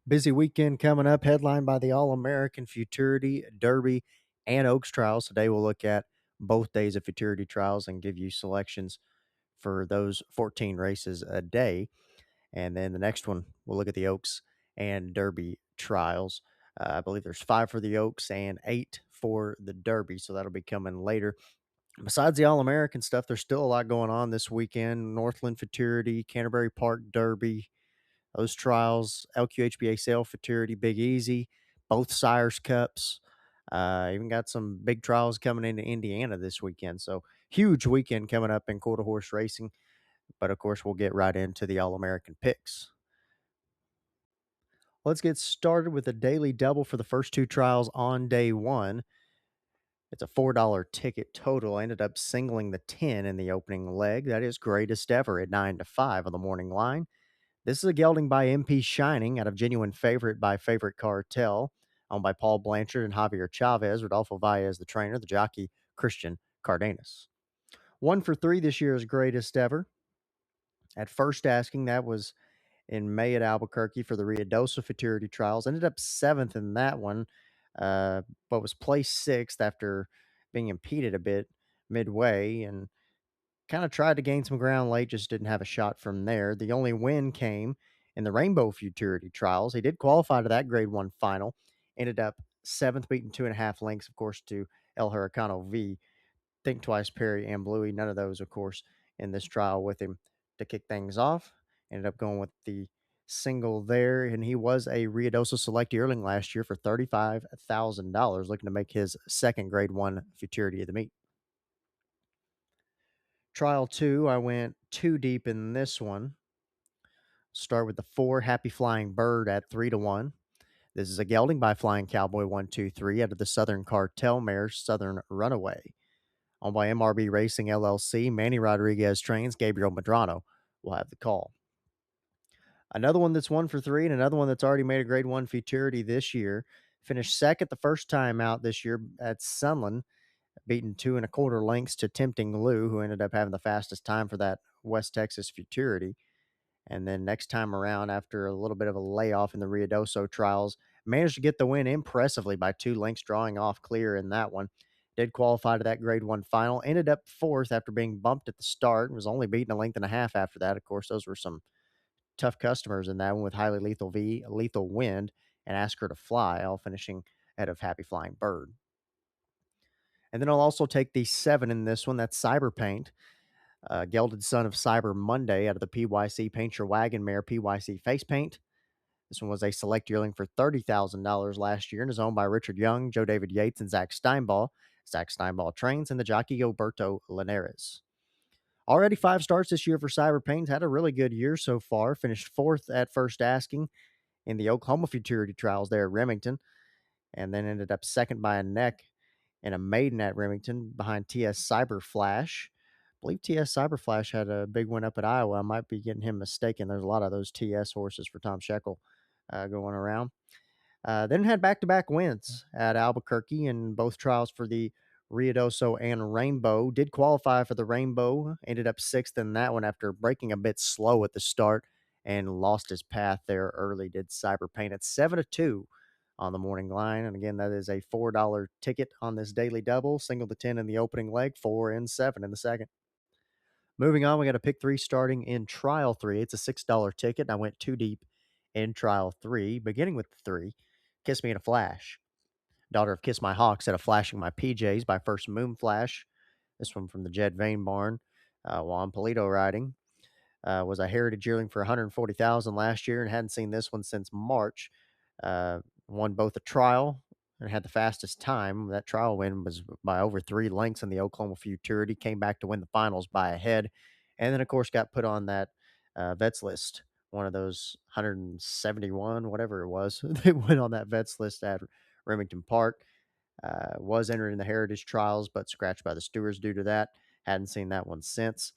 Busy weekend coming up, headlined by the All American Futurity, Derby, and Oaks trials. Today we'll look at both days of Futurity trials and give you selections for those 14 races a day. And then the next one, we'll look at the Oaks and Derby trials. I believe there's 5 for the Oaks and 8 for the Derby, so that'll be coming later. Besides the All American stuff, there's still a lot going on this weekend. Northland Futurity, Canterbury Park Derby, those trials, LQHBA Sail Futurity, Big Easy, both Sires Cups. Even got some big trials coming into Indiana this weekend. So huge weekend coming up in quarter horse racing. But of course, we'll get right into the All American picks. Let's get started with a daily double for the first 2 trials on day one. It's a $4 ticket total. I ended up singling the 10 in the opening leg. That is greatest ever at 9 to 5 on the morning line. This is a gelding by MP Shining out of Genuine Favorite by Favorite Cartel, owned by Paul Blanchard and Javier Chavez. Rodolfo Valle the trainer, the jockey Christian Cardenas. 1 for 3 this year is greatest ever. At first asking, that was in May at Albuquerque for the Ruidoso Futurity Trials. Ended up 7th in that one, but was placed 6th after being impeded a bit midway and kind of tried to gain some ground late, just didn't have a shot from there. The only win came in the Rainbow Futurity Trials. He did qualify to that Grade 1 final, ended up 7th, beating 2.5 lengths, of course, to El Huracano V. Think Twice, Perry, and Bluey. None of those, of course, in this trial with him to kick things off. Ended up going with the single there, and he was a Ruidoso Select Yearling last year for $35,000, looking to make his second Grade 1 Futurity of the meet. Trial 2, I went 2 deep in this one. Start with the 4 Happy Flying Bird at 3 to 1. This is a gelding by Flying Cowboy 123 out of the Southern Cartel mare Southern Runaway. Owned by MRB Racing LLC, Manny Rodriguez trains, Gabriel Medrano will have the call. Another one that's 1 for 3 and another one that's already made a Grade 1 Futurity this year. Finished second the first time out this year at Sunland, beaten 2 1/4 lengths to Tempting Lou, who ended up having the fastest time for that West Texas Futurity. And then next time around, after a little bit of a layoff in the Ruidoso trials, managed to get the win impressively by 2 lengths, drawing off clear in that one. Did qualify to that Grade 1 final. Ended up 4th after being bumped at the start. Was only beaten 1.5 lengths after that. Of course, those were some tough customers in that one with Highly Lethal V, Lethal Wind, and Ask Her to Fly, all finishing ahead of Happy Flying Bird. And then I'll also take the 7 in this one. That's Cyber Paint. Gelded son of Cyber Monday out of the PYC Paint Your Wagon mare PYC Face Paint. This one was a select yearling for $30,000 last year and is owned by Richard Young, Joe David Yates, and Zach Steinball. Zach Steinball trains and the jockey Alberto Linares. Already 5 starts this year for Cyber Paint. Had a really good year so far. Finished 4th at first asking in the Oklahoma Futurity Trials there at Remington, and then ended up second by a neck in a maiden at Remington behind TS Cyber Flash. I believe TS Cyber Flash had a big win up at Iowa. I might be getting him mistaken. There's a lot of those TS horses for Tom Sheckle going around. Then had back-to-back wins at Albuquerque in both trials for the Ruidoso and Rainbow. Did qualify for the Rainbow. Ended up 6th in that one after breaking a bit slow at the start and lost his path there early. Did Cyber Paint at 7 to 2 on the morning line. And again, that is a $4 ticket on this daily double. Single to 10 in the opening leg, 4 and 7 in the second. Moving on, we got a pick 3 starting in trial 3. It's a $6 ticket. And I went 2 deep in trial 3, beginning with the 3. Kiss Me in a Flash. Daughter of Kiss My Hawk set a Flashing My PJs by First Moon Flash. This one from the Jed Vane barn while I'm Polito riding. Was a heritage yearling for $140,000 last year and hadn't seen this one since March. Won both a trial and had the fastest time. That trial win was by over 3 lengths in the Oklahoma Futurity. Came back to win the finals by a head. And then, of course, got put on that vets list, one of those 171, whatever it was. They went on that vets list at Remington Park. Was entered in the heritage trials, but scratched by the stewards due to that. Hadn't seen that one since.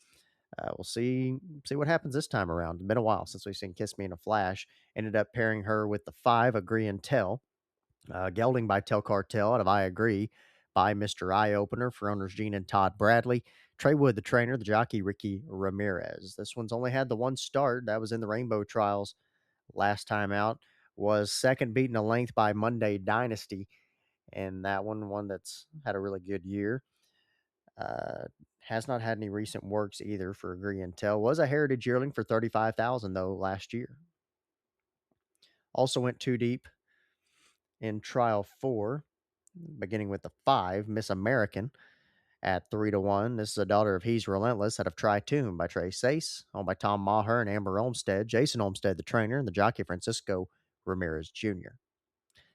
We'll see what happens this time around. It's been a while since we've seen Kiss Me in a Flash. Ended up pairing her with the 5, Agree and Tell. Gelding by Tell Cartel out of I Agree by Mr. Eye Opener for owners Gene and Todd Bradley. Trey Wood, the trainer, the jockey Ricky Ramirez. This one's only had the 1 start. That was in the Rainbow Trials last time out. was second, beaten a length by Monday Dynasty, and that one that's had a really good year. Uh, has not had any recent works either for Agree and Tell. Was a Heritage yearling for 35,000 though last year. Also went too deep in trial 4, beginning with the 5, Miss American at 3-1. This is a daughter of He's Relentless out of Tri-Tune by Trey Sace, owned by Tom Maher and Amber Olmstead. Jason Olmstead, the trainer, and the jockey Francisco Ramirez Jr.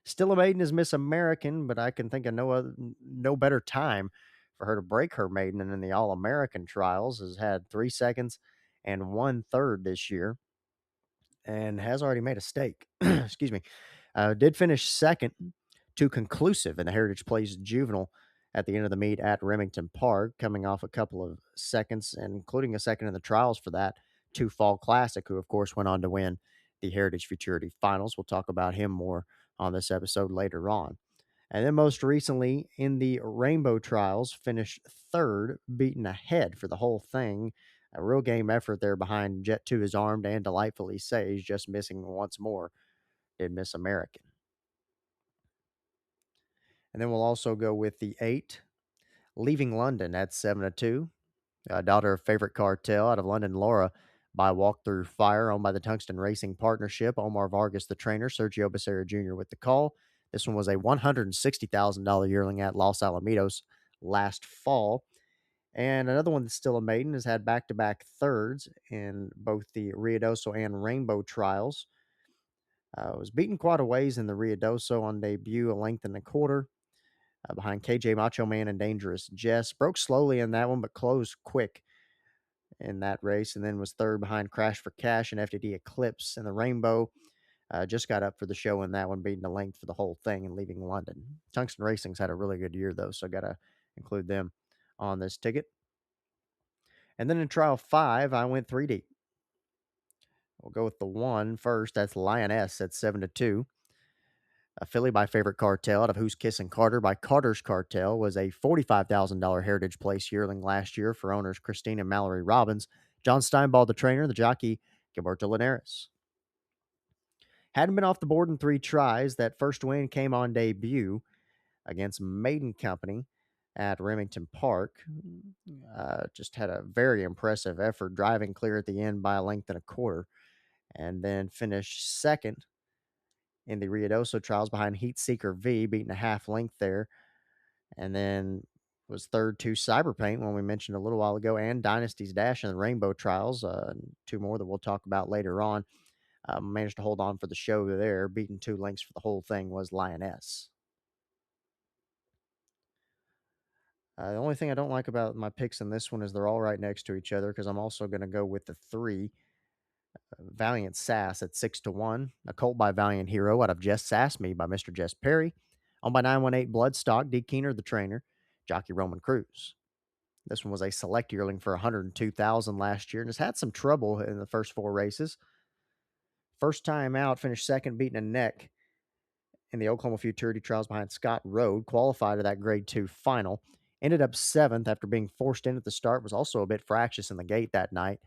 Still a maiden is Miss American, but I can think of no better time for her to break her maiden. And in the All American trials, has had 3 seconds and 1/3 this year, and has already made a stake. Excuse me. Did finish second to conclusive in the Heritage Plays Juvenile at the end of the meet at Remington Park, coming off a couple of seconds, and including a second in the trials for that to Fall Classic, who of course went on to win the Heritage Futurity Finals. We'll talk about him more on this episode later on. And then most recently in the Rainbow Trials, finished third, beaten ahead for the whole thing. A real game effort there behind Jet 2 is Armed and Delightfully Sage, just missing once more did Miss American. And then we'll also go with the 8, Leaving London at 7-2. Daughter of Favorite Cartel out of London, Laura, by Walk Through Fire, owned by the Tungsten Racing Partnership. Omar Vargas, the trainer. Sergio Becerra Jr. with the call. This one was a $160,000 yearling at Los Alamitos last fall. And another one that's still a maiden has had back-to-back thirds in both the Riadoso and Rainbow trials. Was beaten quite a ways in the Riadoso on debut, a length and a quarter, behind KJ Macho Man and Dangerous Jess. Broke slowly in that one, but closed quick in that race, and then was third behind Crash for Cash and FTD Eclipse in the Rainbow. Just got up for the show in that one, beating the length for the whole thing and leaving London. Tungsten Racing's had a really good year, though, so got to include them on this ticket. And then in trial 5, I went 3 deep. We'll go with the 1 first. That's Lioness at 7-2. A filly by Favorite Cartel out of Who's Kissing Carter by Carter's Cartel was a $45,000 Heritage Place yearling last year for owners Christine and Mallory Robbins. John Steinball, the trainer, the jockey Gilberto Linares. Hadn't been off the board in 3 tries. That first win came on debut against Maiden Company at Remington Park. Just had a very impressive effort, driving clear at the end by a length and a quarter, and then finished second in the Riadoso trials behind Heat Seeker V, beating a half length there, and then was third to Cyberpaint, one we mentioned a little while ago, and Dynasty's Dash in the Rainbow trials, 2 more that we'll talk about later on. Managed to hold on for the show there, beating 2 lengths for the whole thing was Lioness. The only thing I don't like about my picks in this one is they're all right next to each other, because I'm also going to go with the 3, Valiant Sass at 6-1. A Colt by Valiant Hero out of Just Sass Me by Mr. Jess Perry. Owned by 918 Bloodstock, D. Keener, the trainer, jockey Roman Cruz. This one was a select yearling for $102,000 last year and has had some trouble in the first 4 races. First time out, finished second, beating a neck in the Oklahoma Futurity trials behind Scott Road. Qualified to that grade 2 final. Ended up 7th after being forced in at the start. Was also a bit fractious in the gate that night.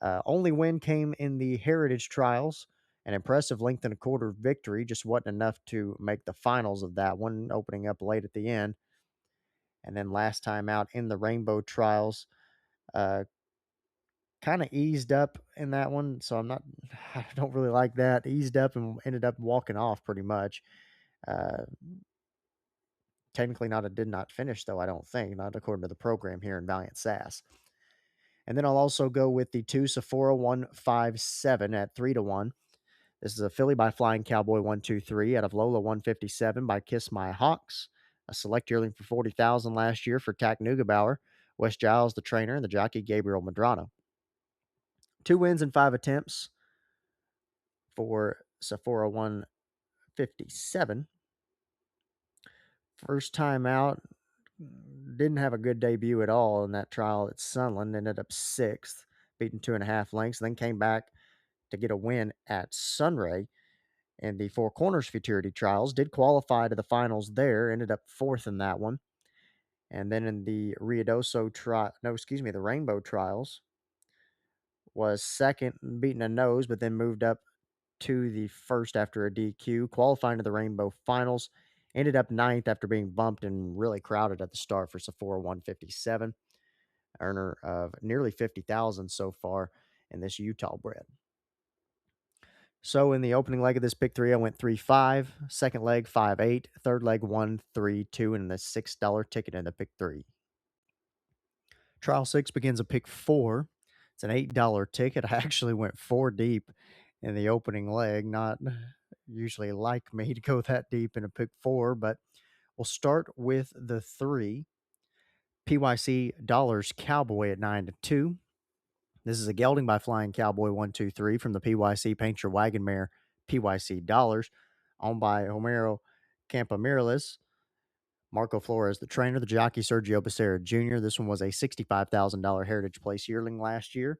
Only win came in the Heritage Trials. An impressive length and a quarter victory. Just wasn't enough to make the finals of that one, opening up late at the end. And then last time out in the Rainbow Trials, kind of eased up in that one. So I don't really like that. Eased up and ended up walking off pretty much. Technically did not finish, though, I don't think, not according to the program here in Valiant Sass. And then I'll also go with the 2 Sephora 157 at 3-1. This is a filly by Flying Cowboy 123 out of Lola 157 by Kiss My Hawks. A select yearling for $40,000 last year for Tack Neugebauer. Wes Giles, the trainer, and the jockey Gabriel Madrano. 2 wins in 5 attempts for Sephora 157. First time out, didn't have a good debut at all in that trial at Sunland. Ended up 6th, beating 2.5 lengths. Then came back to get a win at Sunray in the Four Corners Futurity trials. Did qualify to the finals there. Ended up 4th in that one. And then in the the Rainbow trials, was second, beating a nose, but then moved up to the first after a DQ, qualifying to the Rainbow Finals. Ended up ninth after being bumped and really crowded at the start for Sephora 157, earner of nearly 50,000 so far in this Utah bred. So in the opening leg of this pick three, I went 3-5, second leg 5-8, third leg 1-3-2, and the $6 ticket in the pick three. Trial six begins a pick four. It's an $8 ticket. I actually went four deep in the opening leg. Not usually like me to go that deep in a pick four, but we'll start with the three. PYC Dollars Cowboy at 9-2. This is a gelding by Flying Cowboy 123 from the PYC Paint Your Wagon Mare PYC Dollars, owned by Homero Campamireles. Marco Flores, the trainer, the jockey Sergio Becerra Jr. This one was a $65,000 Heritage Place yearling last year,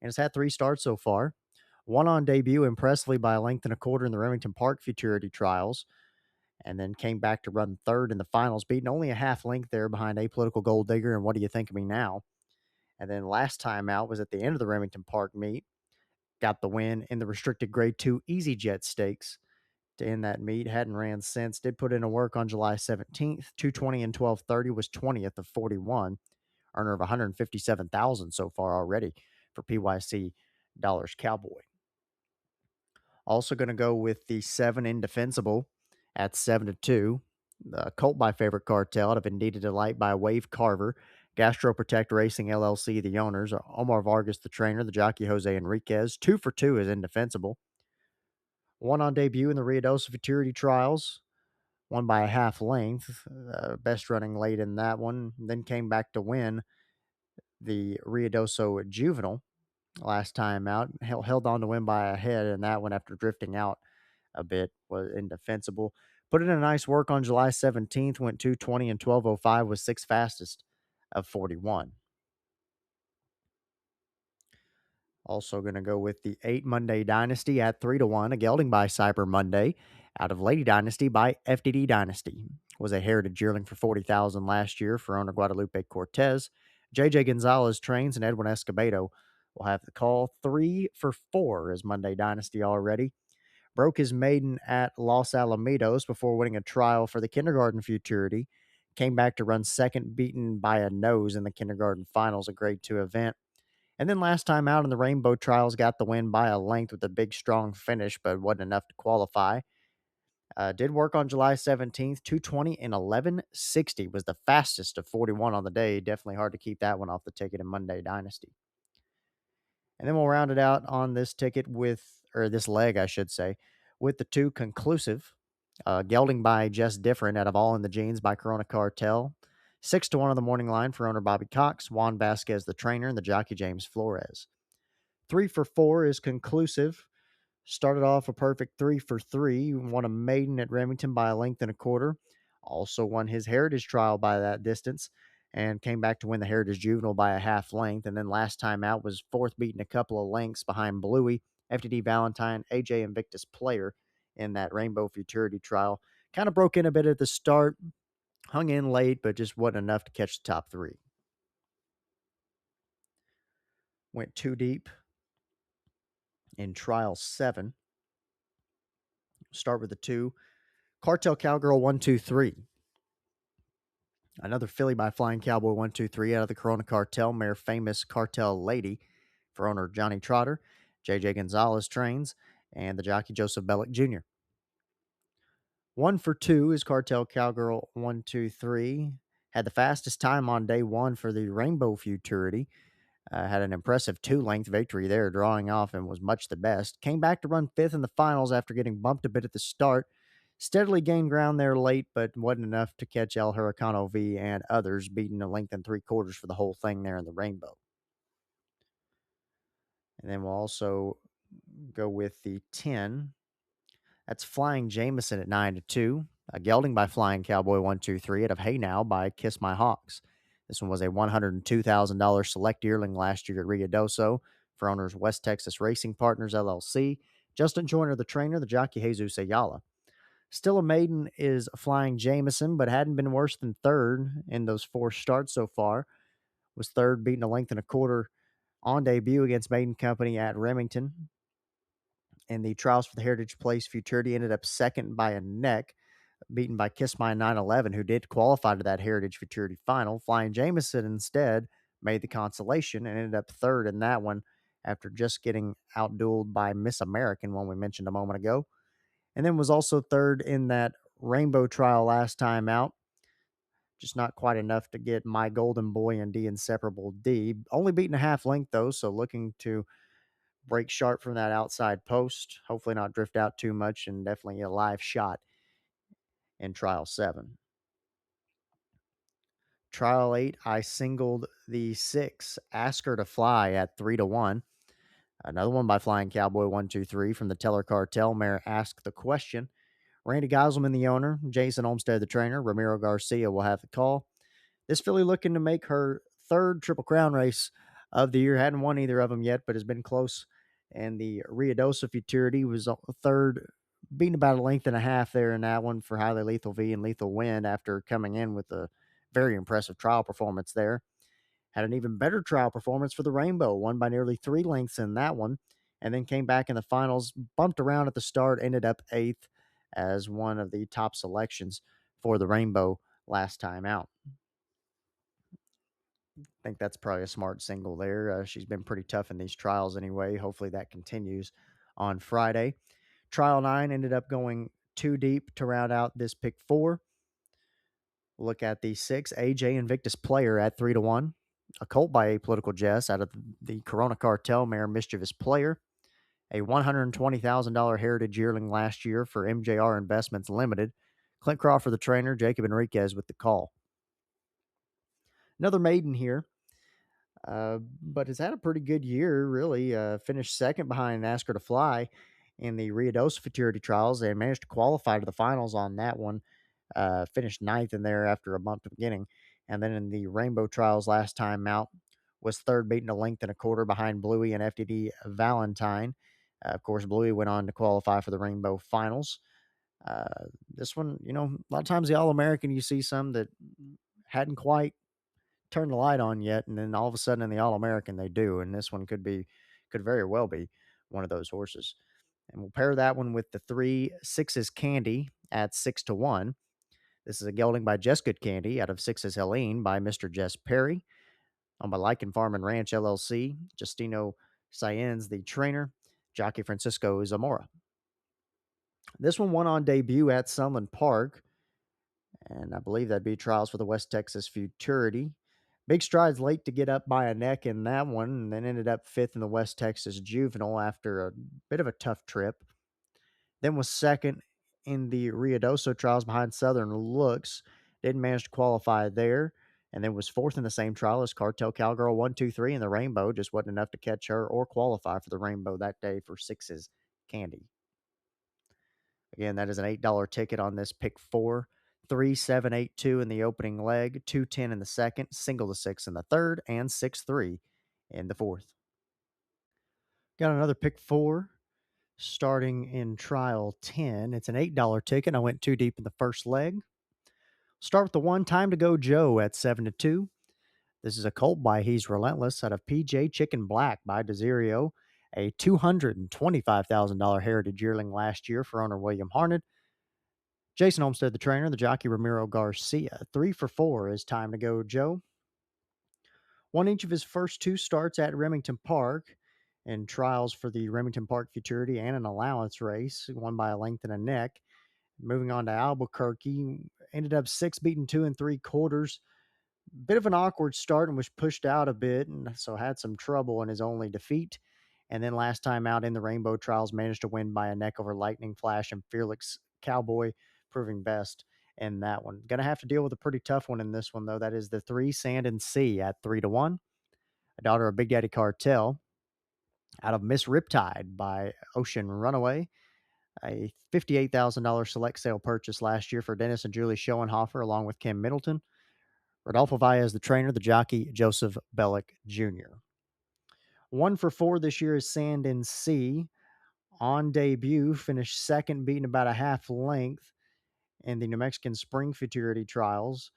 and it's had three starts so far. One on debut impressively by a length and a quarter in the Remington Park Futurity Trials, and then came back to run third in the finals, beating only a half length there behind Apolitical Gold Digger and What Do You Think of Me Now? And then last time out was at the end of the Remington Park meet, got the win in the restricted grade 2 Easy Jet Stakes to end that meet. Hadn't ran since. Did put in a work on July 17th. 220 and 1230 was 20th of 41. Earner of 157,000 so far already for PYC Dollars Cowboy. Also going to go with the 7 Indefensible at 7-2. The Colt by Favorite Cartel out of Indeed Delight by Wave Carver. Gastro Protect Racing LLC, the owners. Omar Vargas, the trainer. The jockey Jose Enriquez. 2 for 2 is Indefensible. One on debut in the Ruidoso Futurity Trials. Won by a half length. Best running late in that one. Then came back to win the Ruidoso Juvenile last time out. Held on to win by a head in that one after drifting out a bit. Was Indefensible. Put in a nice work on July 17th. Went 220 and 1205. Was 6th fastest of 41. Also going to go with the 8 Monday Dynasty at 3-1, a gelding by Cyber Monday out of Lady Dynasty by FDD Dynasty. Was a Heritage yearling for 40,000 last year for owner Guadalupe Cortez. JJ Gonzalez trains and Edwin Escobedo will have the call. 3 for 4 is Monday Dynasty already. Broke his maiden at Los Alamitos before winning a trial for the Kindergarten Futurity. Came back to run second, beaten by a nose in the Kindergarten Finals, a grade 2 event. And then last time out in the Rainbow Trials, got the win by a length with a big, strong finish, but wasn't enough to qualify. Did work on July 17th. 220 and 1160 was the fastest of 41 on the day. Definitely hard to keep that one off the ticket in Monday Dynasty. And then we'll round it out on this ticket with, or this leg, I should say, with the 2 Conclusive. Gelding by Just Different out of All in the Jeans by Corona Cartel. 6-1 on the morning line for owner Bobby Cox. Juan Vasquez, the trainer, and the jockey James Flores. 3 for 4 is Conclusive. Started off a perfect 3 for 3. Won a maiden at Remington by a length and a quarter. Also won his Heritage Trial by that distance and came back to win the Heritage Juvenile by a half length. And then last time out was fourth, beating a couple of lengths behind Bluey, FTD Valentine, AJ Invictus Player in that Rainbow Futurity Trial. Kind of broke in a bit at the start, hung in late, but just wasn't enough to catch the top 3. Went 2 deep in Trial 7. Start with the 2. Cartel Cowgirl 123. Another filly by Flying Cowboy 123 out of the Corona Cartel, mare Famous Cartel Lady for owner Johnny Trotter. JJ Gonzalez trains, and the jockey Joseph Bellick Jr. 1 for 2 is Cartel Cowgirl 123. Had the fastest time on day 1 for the Rainbow Futurity. Had an impressive 2-length victory there, drawing off, and was much the best. Came back to run 5th in the finals after getting bumped a bit at the start. Steadily gained ground there late, but wasn't enough to catch El Huracano V and others, beating a length and 3/4 for the whole thing there in the Rainbow. And then we'll also go with the 10. That's Flying Jameson at 9-2. A gelding by Flying Cowboy 123 out of Hey Now by Kiss My Hawks. This one was a $102,000 select yearling last year at Ruidoso for owners West Texas Racing Partners LLC. Justin Joyner, the trainer, the jockey Jesus Ayala. Still a maiden is Flying Jameson, but hadn't been worse than third in those 4 starts so far. Was third, beating a length and a quarter on debut against Maiden Company at Remington. In the trials for the Heritage Place Futurity, ended up second by a neck, beaten by Kiss My 911, who did qualify to that Heritage Futurity final. Flying Jameson instead made the consolation and ended up third in that one after just getting outdueled by Miss American, one we mentioned a moment ago. And then was also third in that Rainbow trial last time out. Just not quite enough to get My Golden Boy and D Inseparable D. Only beating a half length, though, so looking to break sharp from that outside post. Hopefully, not drift out too much and definitely a live shot in trial 7. Trial 8, I singled the 6, Ask Her to Fly at 3-1. Another one by Flying Cowboy 123 from the Teller Cartel mare Ask the Question. Randy Geiselman, the owner, Jason Olmstead, the trainer, Ramiro Garcia will have the call. This filly looking to make her third Triple Crown race of the year. Hadn't won either of them yet, but has been close. And the Riadosa Futurity was third, beating about a length and a half there in that one for Highly Lethal V and Lethal Wind after coming in with a very impressive trial performance there. Had an even better trial performance for the Rainbow, won by nearly 3 lengths in that one, and then came back in the finals, bumped around at the start, ended up 8th as one of the top selections for the Rainbow last time out. I think that's probably a smart single there. She's been pretty tough in these trials anyway. Hopefully that continues on Friday. Trial 9 ended up going too deep to round out this pick 4. Look at the 6, AJ Invictus Player at 3-1. A colt by Apolitical Jess out of the Corona Cartel mare Mischievous Player. A $120,000 Heritage yearling last year for MJR Investments Limited. Clint Crawford, the trainer, Jacob Enriquez with the call. Another maiden here, but has had a pretty good year, really. Finished second behind Ask Her to Fly in the Riadosa Futurity Trials and managed to qualify to the finals on that one. Finished ninth in there after a month of beginning. And then in the Rainbow Trials last time out, was third, beating a length and a quarter behind Bluey and FTD Valentine. Of course, Bluey went on to qualify for the Rainbow Finals. This one, a lot of times the All American, you see some that hadn't quite turned the light on yet, and then all of a sudden in the All American they do, and this one could very well be one of those horses. And we'll pair that one with the 3 6's Candy at 6-1. This is a gelding by Just Good Candy out of 6's Helene by Mr. Jess Perry, owned by Lycan Farm and Ranch LLC. Justino Saenz, the trainer, jockey Francisco Zamora. This one won on debut at Sunland Park, and I believe that'd be trials for the West Texas Futurity. Big strides late to get up by a neck in that one, and then ended up 5th in the West Texas Juvenile after a bit of a tough trip. Then was second in the Riadoso trials behind Southern Looks. Didn't manage to qualify there. And then was 4th in the same trial as Cartel Cowgirl 123 in the Rainbow. Just wasn't enough to catch her or qualify for the Rainbow that day for 6's Candy. Again, that is an $8 ticket on this pick 4. 3, 7, 8, 2 in the opening leg, 2, 10 in the second, single to 6 in the third, and 6, 3 in the fourth. Got another pick 4 starting in trial 10. It's an $8 ticket. I went too deep in the first leg. Start with the 1, Time to Go Joe at 7-2. This is a colt by He's Relentless out of PJ Chicken Black by Desirio, a $225,000 Heritage yearling last year for owner William Harned. Jason Olmstead, the trainer, the jockey Ramiro Garcia. 3 for 4 is Time to Go Joe. Won each of his first 2 starts at Remington Park in trials for the Remington Park Futurity and an allowance race, won by a length and a neck. Moving on to Albuquerque, ended up 6, beaten 2 3/4. Bit of an awkward start and was pushed out a bit, and so had some trouble in his only defeat. And then last time out in the Rainbow Trials, managed to win by a neck over Lightning Flash and Fearless Cowboy, proving best in that one. Going to have to deal with a pretty tough one in this one, though. That is the 3, Sand and Sea at 3-1. A daughter of Big Daddy Cartel out of Miss Riptide by Ocean Runaway. A $58,000 select sale purchase last year for Dennis and Julie Schoenhofer, along with Kim Middleton. Rodolfo Valles, the trainer, the jockey, Joseph Bellick Jr. 1 for 4 this year is Sand and Sea. On debut, finished second, beating about a half length in the New Mexican Spring Futurity Trials.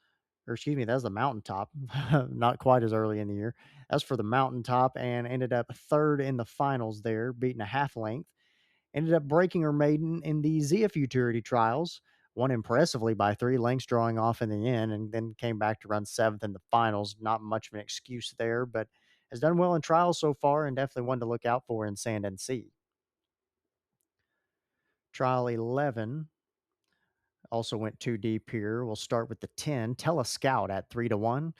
Or excuse me, that's the Mountaintop. Not quite as early in the year. That's for the Mountaintop, and ended up third in the finals there, beating a half length. Ended up breaking her maiden in the Zia Futurity trials, won impressively by 3 lengths, drawing off in the end, and then came back to run seventh in the finals. Not much of an excuse there, but has done well in trials so far and definitely one to look out for in Sand and Sea. Trial 11 also went too deep here. We'll start with the 10, Tell a Scout at 3-1.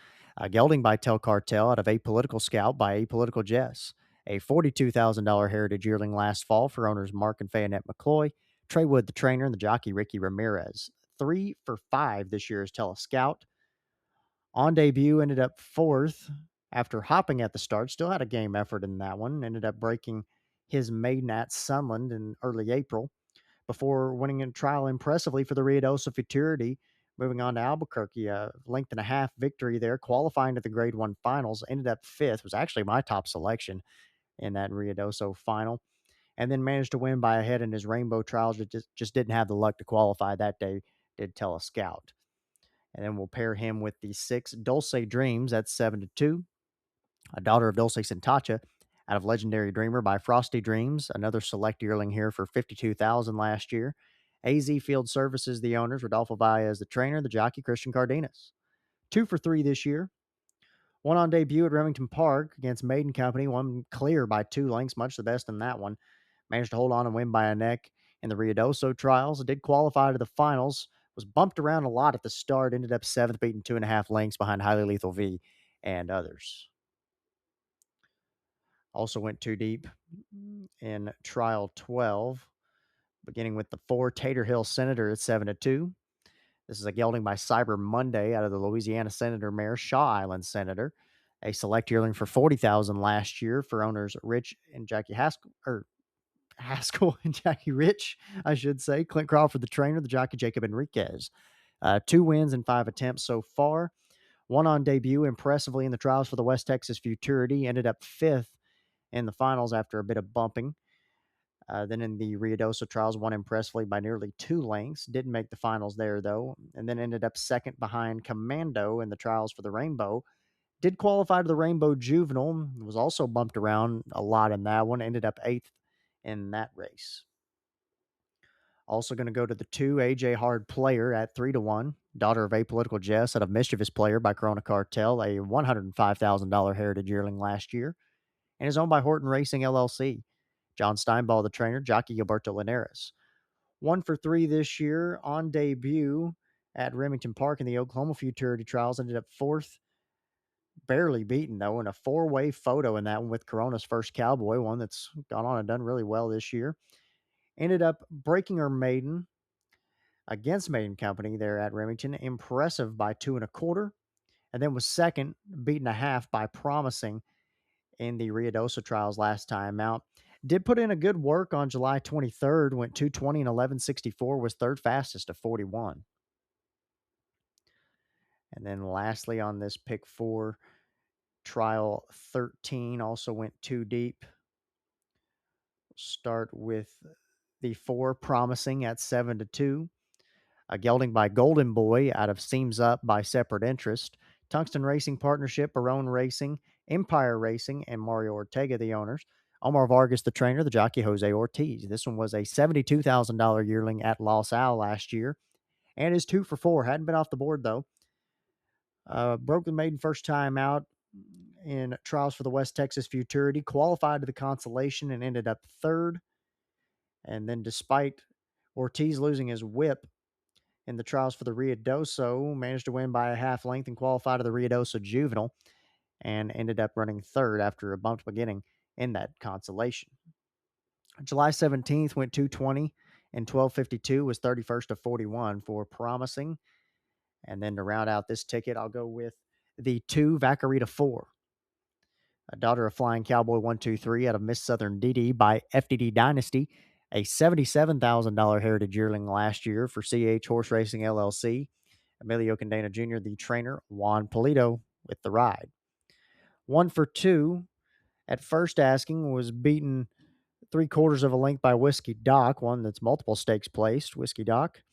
Gelding by Tell Cartel out of Apolitical Scout by Apolitical Jess. A $42,000 heritage yearling last fall for owners Mark and Fayette McCloy. Trey Wood, the trainer, and the jockey Ricky Ramirez. 3 for 5 this year is Tell a Scout. On debut, ended up fourth after hopping at the start. Still had a game effort in that one. Ended up breaking his maiden at Sunland in early April before winning a trial impressively for the Ruidoso Futurity, moving on to Albuquerque, a length and a half victory there, qualifying to the Grade 1 finals, ended up fifth, was actually my top selection in that Ruidoso final, and then managed to win by a head in his Rainbow Trials, but just didn't have the luck to qualify that day, did Tell a Scout. And then we'll pair him with the 6, Dulce Dreams at 7-2, a daughter of Dulce Santacha, out of Legendary Dreamer by Frosty Dreams, another select yearling here for $52,000 last year. AZ Field Services, the owners, Rodolfo Valle the trainer, the jockey Christian Cardenas. 2 for 3 this year. One on debut at Remington Park against Maiden Company, one clear by 2 lengths, much the best in that one. Managed to hold on and win by a neck in the Ruidoso trials. Did qualify to the finals, was bumped around a lot at the start, ended up seventh, beating 2.5 lengths behind Highly Lethal V and others. Also went too deep in trial 12, beginning with the 4, Tater Hill Senator at 7-2. This is a gelding by Cyber Monday out of the Louisiana Senator mare, Shaw Island Senator, a select yearling for $40,000 last year for owners Rich and Jackie Haskell, or Haskell and Jackie Rich, I should say. Clint Crawford, the trainer, the jockey Jacob Enriquez. 2 wins in 5 attempts so far. One on debut impressively in the trials for the West Texas Futurity, ended up fifth in the finals after a bit of bumping. Then in the Ruidoso trials, won impressively by nearly 2 lengths. Didn't make the finals there, though. And then ended up second behind Commando in the trials for the Rainbow. Did qualify to the Rainbow Juvenile. Was also bumped around a lot in that one. Ended up eighth in that race. Also going to go to the 2, AJ Hard Player at 3-1. Daughter of Apolitical Jess out of Mischievous Player by Corona Cartel, a $105,000 heritage yearling last year, and is owned by Horton Racing LLC. John Steinball, the trainer, jockey Gilberto Linares. 1 for 3 this year on debut at Remington Park in the Oklahoma Futurity Trials. Ended up fourth, barely beaten, though, in a 4-way photo in that one with Corona's first Cowboy, one that's gone on and done really well this year. Ended up breaking her maiden against Maiden Company there at Remington. Impressive by 2.25. And then was second, beaten a half by Promising in the Ruidoso trials last time out. Did put in a good work on July 23rd, went 220 and 1164, was third fastest of 41. And then lastly on this pick 4, trial 13 also went too deep. Start with the 4, Promising at 7-2. A gelding by Golden Boy out of Seams Up by Separate Interest. Tungsten Racing Partnership, Barone Racing, Empire Racing, and Mario Ortega, the owners. Omar Vargas, the trainer, the jockey Jose Ortiz. This one was a $72,000 yearling at Los Al last year and is 2 for 4. Hadn't been off the board, though. Broke the maiden first time out in trials for the West Texas Futurity, qualified to the Consolation and ended up third. And then despite Ortiz losing his whip in the trials for the Ruidoso, managed to win by a half length and qualify to the Ruidoso Juvenile, and ended up running third after a bumped beginning in that Consolation. July 17th went 220 and 1252, was 31st of 41 for Promising. And then to round out this ticket, I'll go with the 2, Vacarita 4. A daughter of Flying Cowboy 123 out of Miss Southern DD by FDD Dynasty, a $77,000 heritage yearling last year for CH Horse Racing LLC. Emilio Condena Jr., the trainer, Juan Polito with the ride. 1 for 2 at first asking, was beaten 3/4 of a length by Whiskey Doc, one that's multiple stakes placed, Whiskey Doc,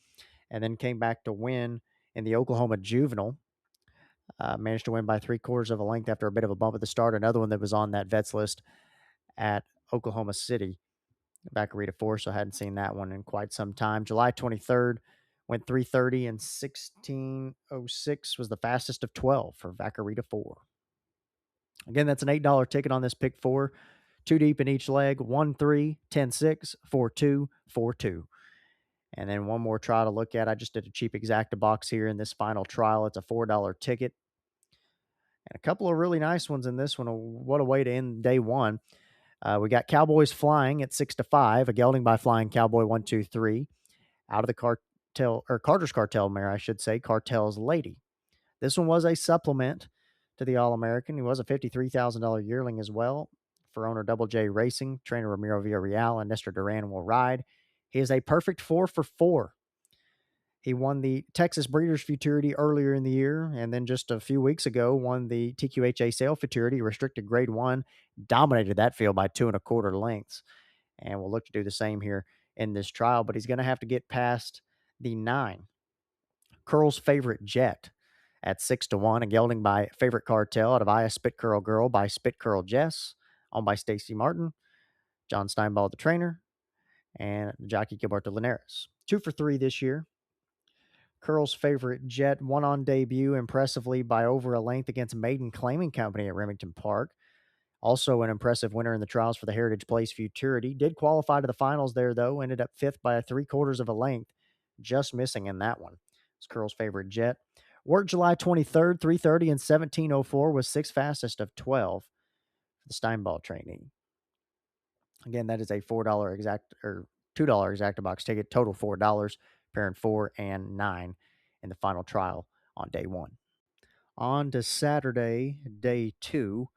and then came back to win in the Oklahoma Juvenile. Managed to win by 3/4 of a length after a bit of a bump at the start. Another one that was on that vets list at Oklahoma City. Vacarita 4, so I hadn't seen that one in quite some time. July 23rd, went 3:30 and 16:06 was the fastest of 12 for Vacarita 4. Again, that's an $8 ticket on this pick 4. Two deep in each leg, 1 3, 10 6, 4 2, 4 2. And then one more trial to look at. I just did a cheap exacta box here in this final trial. It's a $4 ticket. And a couple of really nice ones in this one. What a way to end day one. We got Cowboys Flying at 6-5, a gelding by Flying Cowboy 123. Out of the cartel, or Carter's Cartel mare, I should say, Cartel's Lady. This one was a supplement to the All American. He was a $53,000 yearling as well. For owner Double J Racing, trainer Ramiro Villarreal, and Nestor Duran will ride. He is a perfect 4 for 4. He won the Texas Breeders' Futurity earlier in the year, and then just a few weeks ago won the TQHA Sale Futurity, restricted Grade 1, dominated that field by 2 1/4 lengths. And we'll look to do the same here in this trial, but he's going to have to get past the 9. Curl's Favorite Jet at 6-1, a gelding by Favorite Cartel out of Aya Spit Curl Girl by Spit Curl Jess, owned by Stacy Martin, John Steinball, the trainer, and jockey Gilberto Linares. 2 for 3 this year. Curl's Favorite Jet won on debut impressively by over a length against Maiden Claiming Company at Remington Park. Also an impressive winner in the trials for the Heritage Place Futurity. Did qualify to the finals there, though. Ended up 5th by 3/4 of a length. Just missing in that one. It's Curl's Favorite Jet. Worked July 23rd, 3:30 and 17:04 was 6th fastest of 12 for the Steinball trainee. Again, that is a $4 exact or $2 exacta box ticket, total $4, pairing 4 and 9 in the final trial on day one. On to Saturday, day 2.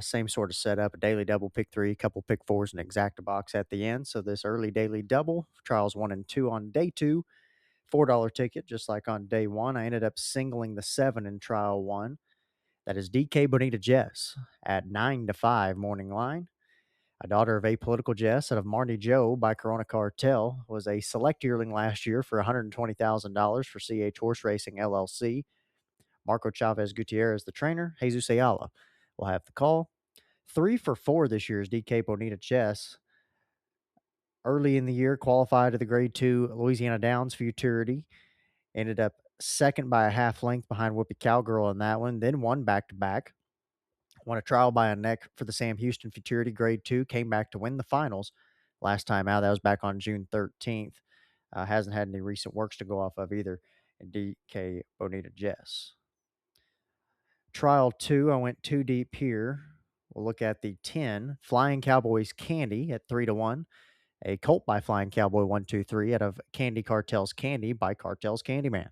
Same sort of setup, a daily double, pick 3, a couple pick 4s, and exacta box at the end. So this early daily double, trials 1 and 2 on day 2, $4 ticket, just like on day 1. I ended up singling the 7 in trial 1. That is DK Bonita Jess at 9-5 morning line. A daughter of Apolitical Jess out of Marty Joe by Corona Cartel, was a select yearling last year for $120,000 for CH Horse Racing LLC. Marco Chavez Gutierrez, the trainer. Jesus Ayala will have the call. 3 for 4 this year's DK Bonita Jess. Early in the year, qualified to the Grade 2 Louisiana Downs Futurity. Ended up second by a half length behind Whoopi Cowgirl in that one. Then won back-to-back. Won a trial by a neck for the Sam Houston Futurity Grade 2. Came back to win the finals last time out. That was back on June 13th. Hasn't had any recent works to go off of either. And DK Bonita Jess. Trial 2, I went 2 deep here. We'll look at the 10, Flying Cowboys Candy at 3-1. A colt by Flying Cowboy 123 out of Candy Cartel's Candy by Cartel's Candyman.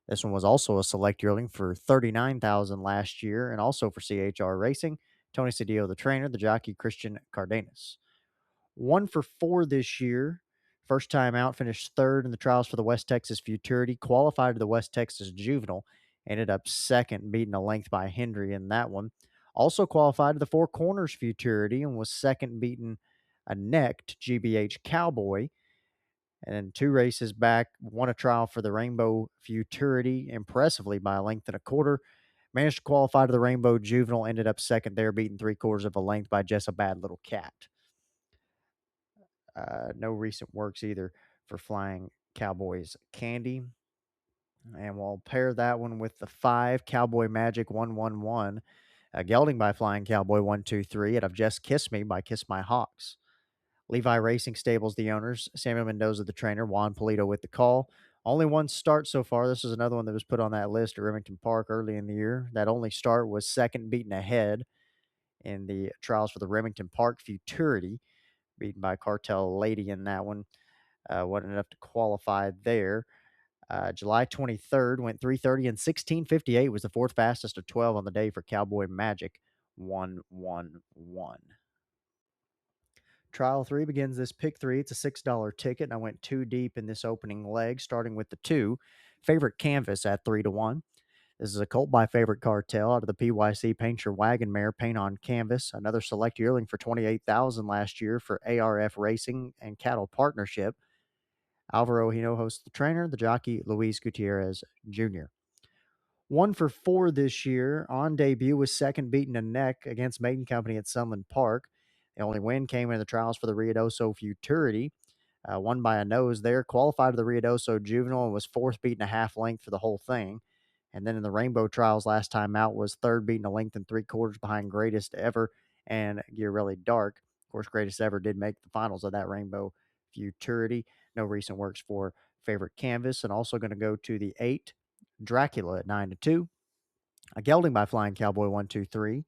This one was also a select yearling for $39,000 last year, and also for CHR Racing. Tony Cedillo, the trainer, the jockey Christian Cardenas. 1 for 4 this year. First time out, finished 3rd in the trials for the West Texas Futurity. Qualified to the West Texas Juvenile. Ended up 2nd, beating a length by Hendry in that one. Also qualified to the Four Corners Futurity and was 2nd, beating a necked GBH Cowboy. And then 2 races back, won a trial for the Rainbow Futurity impressively by a length and a quarter. Managed to qualify to the Rainbow Juvenile, ended up 2nd there, beating 3/4 of a length by Just a Bad Little Cat. No recent works either for Flying Cowboys Candy. And we'll pair that one with the 5, Cowboy Magic 111. Gelding by Flying Cowboy 123 out of Just Kiss Me by Kiss My Hawks. Levi Racing Stables, the owners. Samuel Mendoza, the trainer. Juan Polito with the call. Only one start so far. This is another one that was put on that list at Remington Park early in the year. That only start was 2nd, beaten ahead in the trials for the Remington Park Futurity, beaten by Cartel Lady in that one. Wasn't enough to qualify there. July 23rd, went 3:30 and 16:58 was the 4th fastest of 12 on the day for Cowboy Magic 111. Trial 3 begins this pick 3. It's a $6 ticket, and I went 2 deep in this opening leg, starting with the 2, Favorite Canvas at 3-1. This is a colt by Favorite Cartel out of the PYC Paint Your Wagon mare, Paint on Canvas. Another select yearling for $28,000 last year for ARF Racing and Cattle Partnership. Alvaro Hinojosa, the trainer, the jockey Luis Gutierrez Jr. 1 for 4 this year. On debut was 2nd, beating a neck against Maiden Company at Sunland Park. The only win came in the trials for the Ruidoso Futurity, won by a nose there, qualified to the Ruidoso Juvenile, and was fourth beating a half length for the whole thing. And then in the Rainbow Trials last time out was third beating a length and three quarters behind Greatest Ever and Ghirelli Dark. Of course, Greatest Ever did make the finals of that Rainbow Futurity. No recent works for favorite canvas. And also going to go to the 8, Dracula at 9-2. A gelding by Flying Cowboy 123.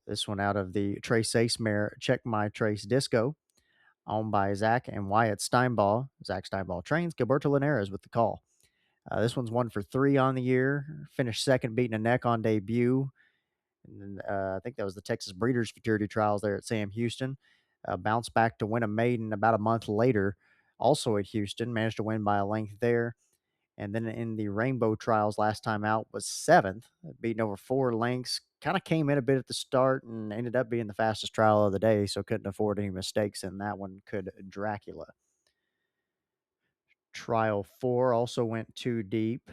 This one out of the Trace Ace mare, Check My Trace Disco, owned by Zach and Wyatt Steinball. Zach Steinball trains. Gilberto Linares with the call. This one's 1 for 3 on the year. Finished second, beating a neck on debut. And then I think that was the Texas Breeders' Futurity Trials there at Sam Houston. Bounced back to win a maiden about a month later, also at Houston. Managed to win by a length there. And then in the Rainbow Trials last time out was seventh, beating over 4 lengths. Kind of came in a bit at the start and ended up being the fastest trial of the day, so couldn't afford any mistakes in that one, could Dracula. Trial 4 also went 2 deep.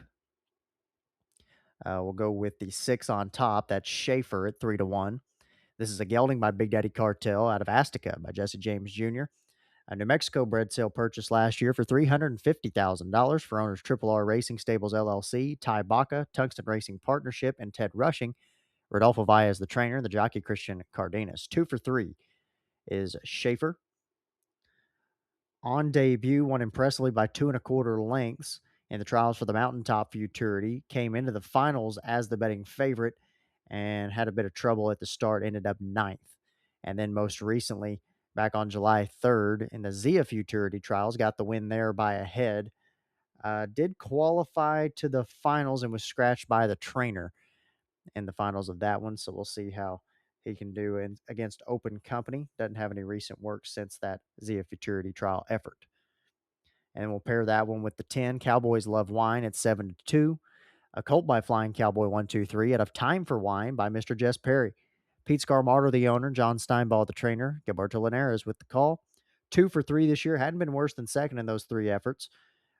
We'll go with the 6 on top. That's Schaefer at 3-1. This is a gelding by Big Daddy Cartel out of Azteca by Jesse James Jr. A New Mexico bred sale purchase last year for $350,000 for owners Triple R Racing Stables LLC, Ty Baca, Tungsten Racing Partnership, and Ted Rushing. Rodolfo Valle is the trainer, the jockey Christian Cardenas. 2 for 3 is Schaefer. On debut, won impressively by 2 1/4 lengths in the trials for the Mountaintop Futurity. Came into the finals as the betting favorite and had a bit of trouble at the start, ended up ninth. And then most recently, back on July 3rd in the Zia Futurity trials, got the win there by a head. Did qualify to the finals and was scratched by the trainer in the finals of that one. So we'll see how he can do against Open Company. Doesn't have any recent work since that Zia Futurity trial effort. And we'll pair that one with the 10, Cowboys Love Wine at 7-2. A Colt by Flying Cowboy 123 out of Time for Wine by Mr. Jess Perry. Pete Scarmardo, the owner, John Steinball, the trainer, Gilberto Linares with the call. 2 for 3 this year. Hadn't been worse than second in those 3 efforts.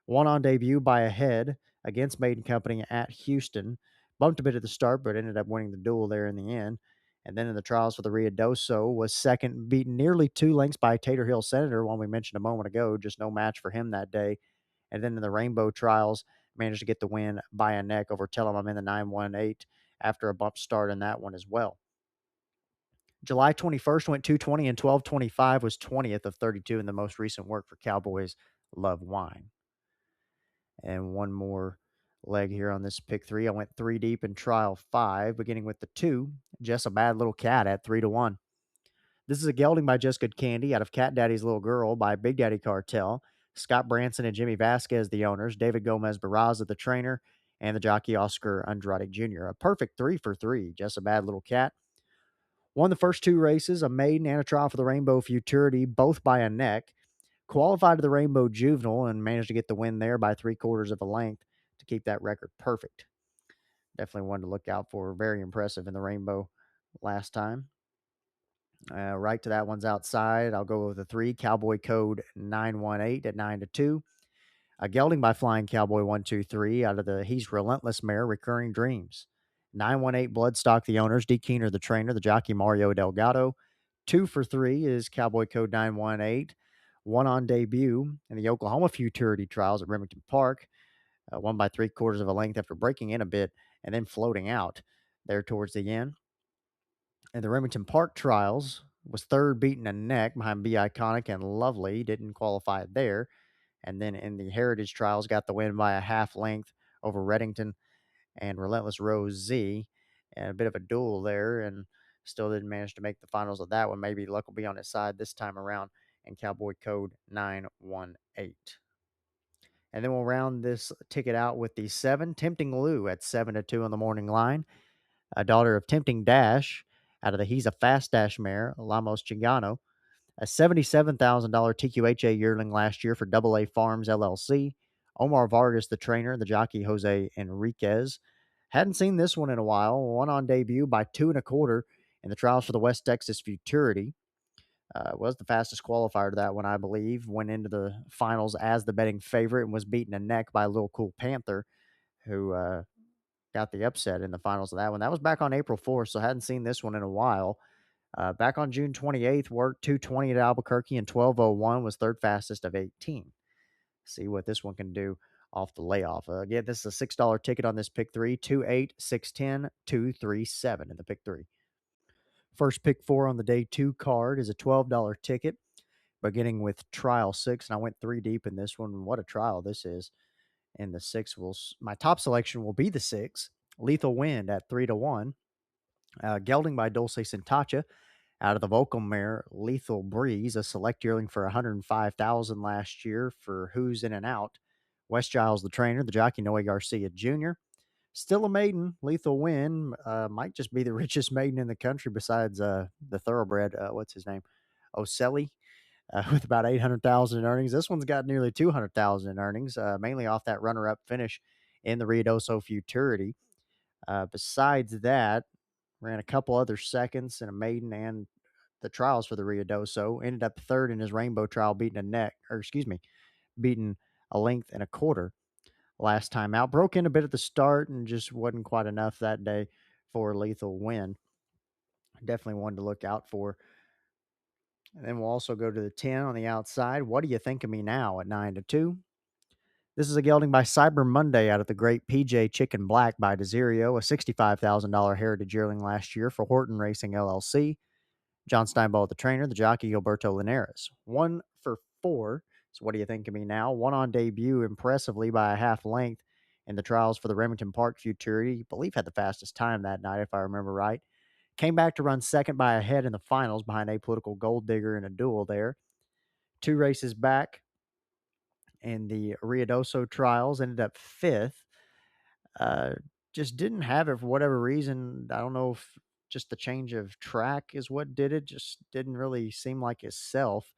One on debut by a head against Maiden Company at Houston. Bumped a bit at the start, but ended up winning the duel there in the end. And then in the trials for the Ruidoso was second, beaten nearly 2 lengths by Tater Hill Senator, one we mentioned a moment ago. Just no match for him that day. And then in the Rainbow Trials, managed to get the win by a neck over Tell 'em I'm in the 918 after a bump start in that one as well. July 21st went 220 and 1225 was 20th of 32 in the most recent work for Cowboys Love Wine. And one more leg here on this pick 3. I went 3 deep in trial 5, beginning with the 2, Just a Bad Little Cat at 3-1. This is a gelding by Just Good Candy out of Cat Daddy's Little Girl by Big Daddy Cartel. Scott Branson and Jimmy Vasquez, the owners. David Gomez Barraza, the trainer. And the jockey Oscar Andrade Jr. A perfect 3 for 3. Just a Bad Little Cat. Won the first 2 races, a maiden and a trial for the Rainbow Futurity, both by a neck. Qualified to the Rainbow Juvenile and managed to get the win there by 3/4 length to keep that record perfect. Definitely one to look out for. Very impressive in the Rainbow last time. Right to that one's outside. I'll go with the 3, Cowboy Code 918 at 9-2. A gelding by Flying Cowboy 123 out of the He's Relentless mare, Recurring Dreams. 918 Bloodstock, the owners. D. Keener, the trainer. The jockey Mario Delgado. 2 for 3 is Cowboy Code 918. One on debut in the Oklahoma Futurity trials at Remington Park. Won by 3/4 length after breaking in a bit and then floating out there towards the end. In the Remington Park trials, was third, beating a neck behind Be Iconic and Lovely. Didn't qualify there. And then in the Heritage trials, got the win by a half length over Reddington and Relentless Rose Z. And a bit of a duel there, and still didn't manage to make the finals of that one. Maybe luck will be on his side this time around in Cowboy Code 918. And then we'll round this ticket out with the 7, Tempting Lou at 7-2 on the morning line. A daughter of Tempting Dash out of the He's a Fast Dash mare, Lamos Chingano. A $77,000 TQHA yearling last year for Double A Farms LLC. Omar Vargas, the trainer, the jockey Jose Enriquez. Hadn't seen this one in a while. One on debut by 2 1/4 in the trials for the West Texas Futurity. Was the fastest qualifier to that one, I believe. Went into the finals as the betting favorite and was beaten a neck by Little Cool Panther, who got the upset in the finals of that one. That was back on April 4th, so hadn't seen this one in a while. Back on June 28th, worked 220 at Albuquerque and 12:01 was third fastest of 18. See what this one can do off the layoff. Again, this is a $6 ticket on this pick three, 28, 610, 237 in the pick three. First pick four on the day two card is a $12 ticket, beginning with trial six. And I went three deep in this one. What a trial this is. And the six my top selection will be the six, Lethal Wind at 3-1. Gelding by Dulce Sintacha out of the Vocal mare, Lethal Breeze, a select yearling for 105,000 last year for Who's In and Out. Wes Giles, the trainer, the jockey Noe Garcia Jr. Still a maiden, Lethal Wind, might just be the richest maiden in the country besides the thoroughbred, what's his name? Ocelli, with about 800,000 in earnings. This one's got nearly 200,000 in earnings, mainly off that runner-up finish in the Ruidoso Futurity. Besides that, ran a couple other seconds in a maiden and the trials for the Ruidoso. Ended up third in his Rainbow trial, beating a length and a quarter last time out. Broke in a bit at the start and just wasn't quite enough that day for a Lethal Win. Definitely one to look out for. And then we'll also go to the 10 on the outside. What do you think of me now at 9-2? This is a gelding by Cyber Monday out of the great PJ Chicken Black by Desirio, a $65,000 heritage yearling last year for Horton Racing LLC. John Steinball, the trainer, the jockey Gilberto Linares. 1-for-4. So what do you think of me now? One on debut impressively by a half length in the trials for the Remington Park Futurity. I believe had the fastest time that night, if I remember right. Came back to run second by a head in the finals behind Apolitical Gold Digger in a duel there. Two races back in the Ruidoso trials, ended up fifth. Just didn't have it for whatever reason. I don't know if just the change of track is what did it. Just didn't really seem like itself.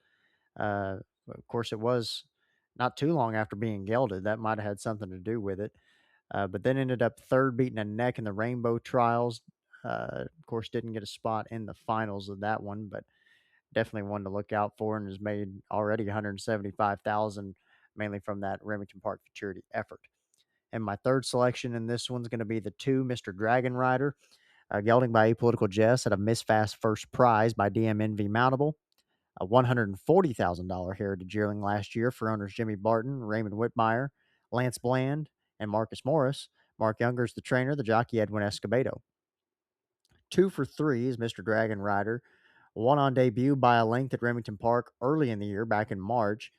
Of course, it was not too long after being gelded. That might have had something to do with it. But then ended up third, beating a neck in the Rainbow trials. Of course, didn't get a spot in the finals of that one, but definitely one to look out for and has made already 175,000 mainly from that Remington Park Futurity effort. And my third selection in this one's going to be the 2, Mr. Dragon Rider, gelding by Apolitical Jess at a Miss Fast First Prize by DMNV Mountable. A $140,000 heritage yearling last year for owners Jimmy Barton, Raymond Whitmire, Lance Bland, and Marcus Morris. Mark Younger's the trainer, the jockey Edwin Escobedo. 2-for-3 is Mr. Dragon Rider. One on debut by a length at Remington Park early in the year, back in March.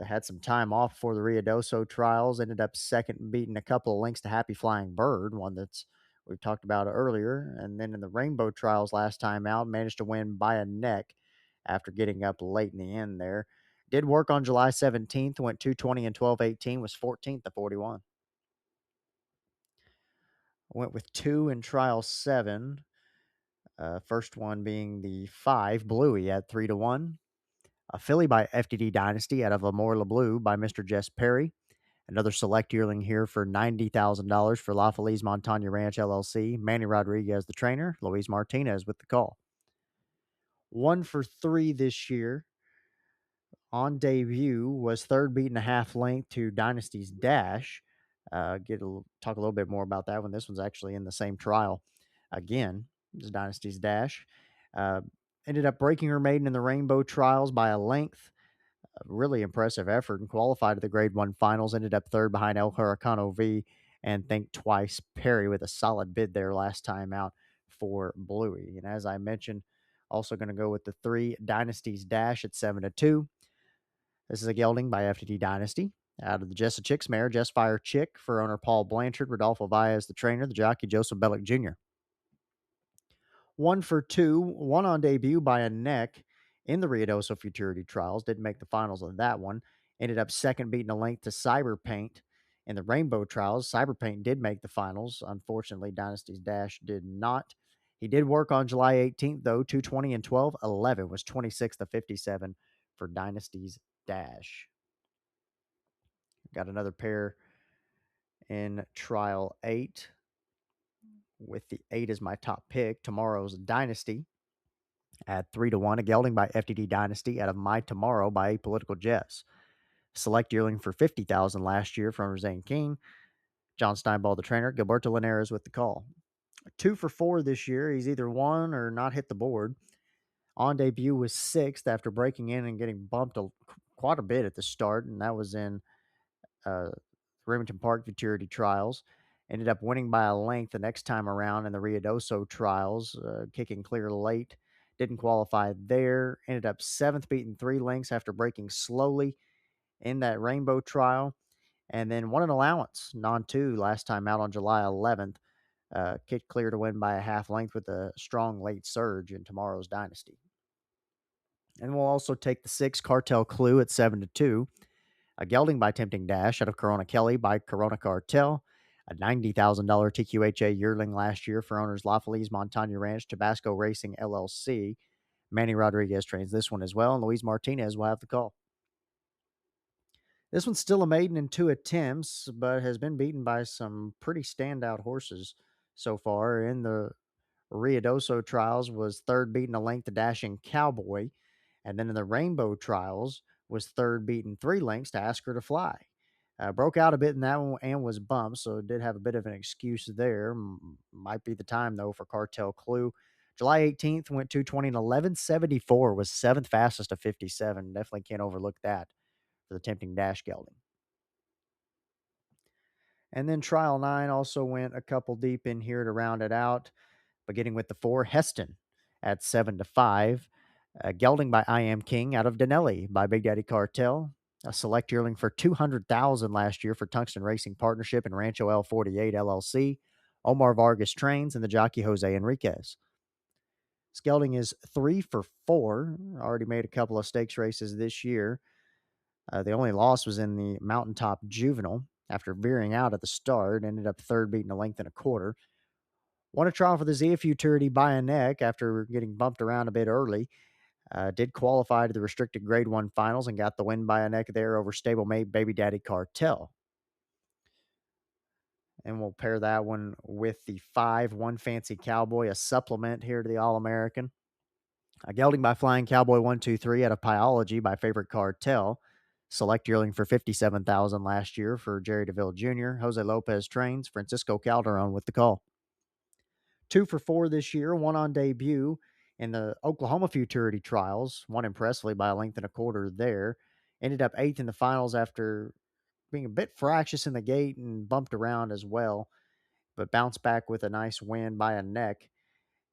Had some time off for the Ruidoso trials. Ended up second, beating a couple of lengths to Happy Flying Bird, one that's we talked about earlier. And then in the Rainbow trials last time out, managed to win by a neck after getting up late in the end there. Did work on July 17th, went 220 and 12:18, was 14th to 41. Went with 2 in trial 7. First one being the 5, Bluey at 3-1. A filly by FTD Dynasty out of Amour LeBleu by Mr. Jess Perry. Another select yearling here for $90,000 for La Feliz Montaña Ranch LLC. Manny Rodriguez, the trainer. Luis Martinez with the call. 1-for-3 this year. On debut was third, beating a half length to Dynasty's Dash. Talk a little bit more about that one. This one's actually in the same trial again. It's Dynasty's Dash. Ended up breaking her maiden in the Rainbow trials by a length. A really impressive effort and qualified to the Grade 1 finals. Ended up third behind El Huracano V and Think Twice Perry with a solid bid there last time out for Bluey. And as I mentioned, also going to go with the 3, Dynasty's Dash at 7-2. This is a gelding by FTD Dynasty out of the Jessa Chicks mare, Jess Fire Chick for owner Paul Blanchard, Rodolfo Valles, the trainer, the jockey Joseph Bellick Jr. 1-for-2, one on debut by a neck in the Ruidoso Futurity trials. Didn't make the finals of that one. Ended up second, beating a length to Cyber Paint in the Rainbow trials. Cyber Paint did make the finals. Unfortunately, Dynasty's Dash did not. He did work on July 18th, though, 220 and 12:11 was 26th to 57 for Dynasty's Dash. Got another pair in trial 8 with the 8 as my top pick. Tomorrow's Dynasty at 3-1. A gelding by FTD Dynasty out of My Tomorrow by Apolitical Jess. Select yearling for $50,000 last year from Zane King. John Steinball, the trainer. Gilberto Linares with the call. 2 for 4 this year. He's either won or not hit the board. On debut was sixth after breaking in and getting bumped quite a bit at the start, and that was in uh, Remington Park Futurity Trials. Ended up winning by a length the next time around in the Ruidoso Trials, kicking clear late. Didn't qualify there. Ended up seventh, beating 3 lengths after breaking slowly in that Rainbow Trial. And then won an allowance, non 2, last time out on July 11th. Kicked clear to win by a half length with a strong late surge in tomorrow's Dynasty. And we'll also take the 6 Cartel Clue at 7-2. A gelding by Tempting Dash out of Corona Kelly by Corona Cartel. A $90,000 TQHA yearling last year for owners La Feliz Montaña Ranch Tabasco Racing LLC. Manny Rodriguez trains this one as well, and Luis Martinez will have the call. This one's still a maiden in 2 attempts, but has been beaten by some pretty standout horses so far. In the Ruidoso Trials was third, beating a length to Dashing Cowboy. And then in the Rainbow Trials was third, beating 3 lengths to Ask Her to Fly. Broke out a bit in that one and was bumped, so did have a bit of an excuse there. Might be the time, though, for Cartel Clue. July 18th went 220 and 1174, was seventh fastest of 57. Definitely can't overlook that for the Tempting Dash gelding. And then Trial 9 also went a couple deep in here to round it out, beginning with the 4 Heston at 7-5. Gelding by I Am King out of Denelli by Big Daddy Cartel. A select yearling for $200,000 last year for Tungsten Racing Partnership and Rancho L48 LLC. Omar Vargas trains and the jockey Jose Enriquez. Gelding is 3 for 4. Already made a couple of stakes races this year. The only loss was in the Mountaintop Juvenile after veering out at the start. Ended up third, beating a length and a quarter. Won a trial for the Zia Futurity by a neck after getting bumped around a bit early. Did qualify to the restricted grade 1 finals and got the win by a neck there over stablemate Baby Daddy Cartel. And we'll pair that one with the 5 One Fancy Cowboy, a supplement here to the All American. A gelding by Flying Cowboy 123 out of Pyology by Favorite Cartel. Select yearling for $57,000 last year for Jerry DeVille Jr. Jose Lopez trains. Francisco Calderon with the call. 2 for 4 this year, one on debut in the Oklahoma Futurity Trials. Won impressively by a length and a quarter there. Ended up 8th in the finals after being a bit fractious in the gate and bumped around as well, but bounced back with a nice win by a neck.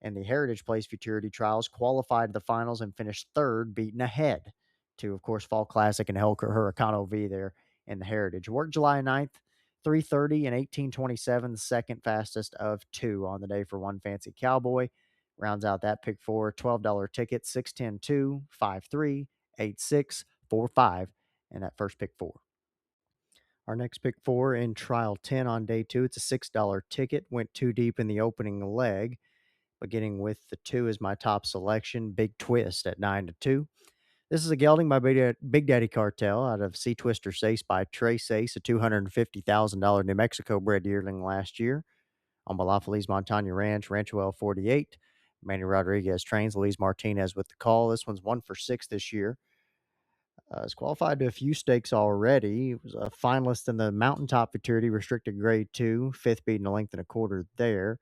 And the Heritage Place Futurity Trials qualified to the finals and finished third, beaten ahead to, of course, Fall Classic and Hurricano V there in the Heritage. Worked July 9th, 3:30 and 18:27, the second fastest of 2 on the day for One Fancy Cowboy. Rounds out that pick 4, $12 ticket, 610-2, 53, 86, 45, and that first pick 4. Our next pick 4 in trial 10 on day 2. It's a $6 ticket. Went 2 deep in the opening leg. Beginning with the 2 is my top selection, Big Twist at 9-2. This is a gelding by Big Daddy Cartel out of Sea Twister Sace by Trace Ace, a $250,000 New Mexico bred yearling last year on La Feliz Montaña Ranch, Rancho L48. Manny Rodriguez trains, Luis Martinez with the call. This one's 1 for 6 this year. It's qualified to a few stakes already. It was a finalist in the Mountaintop Futurity Restricted Grade 2, fifth beating a length and a quarter there,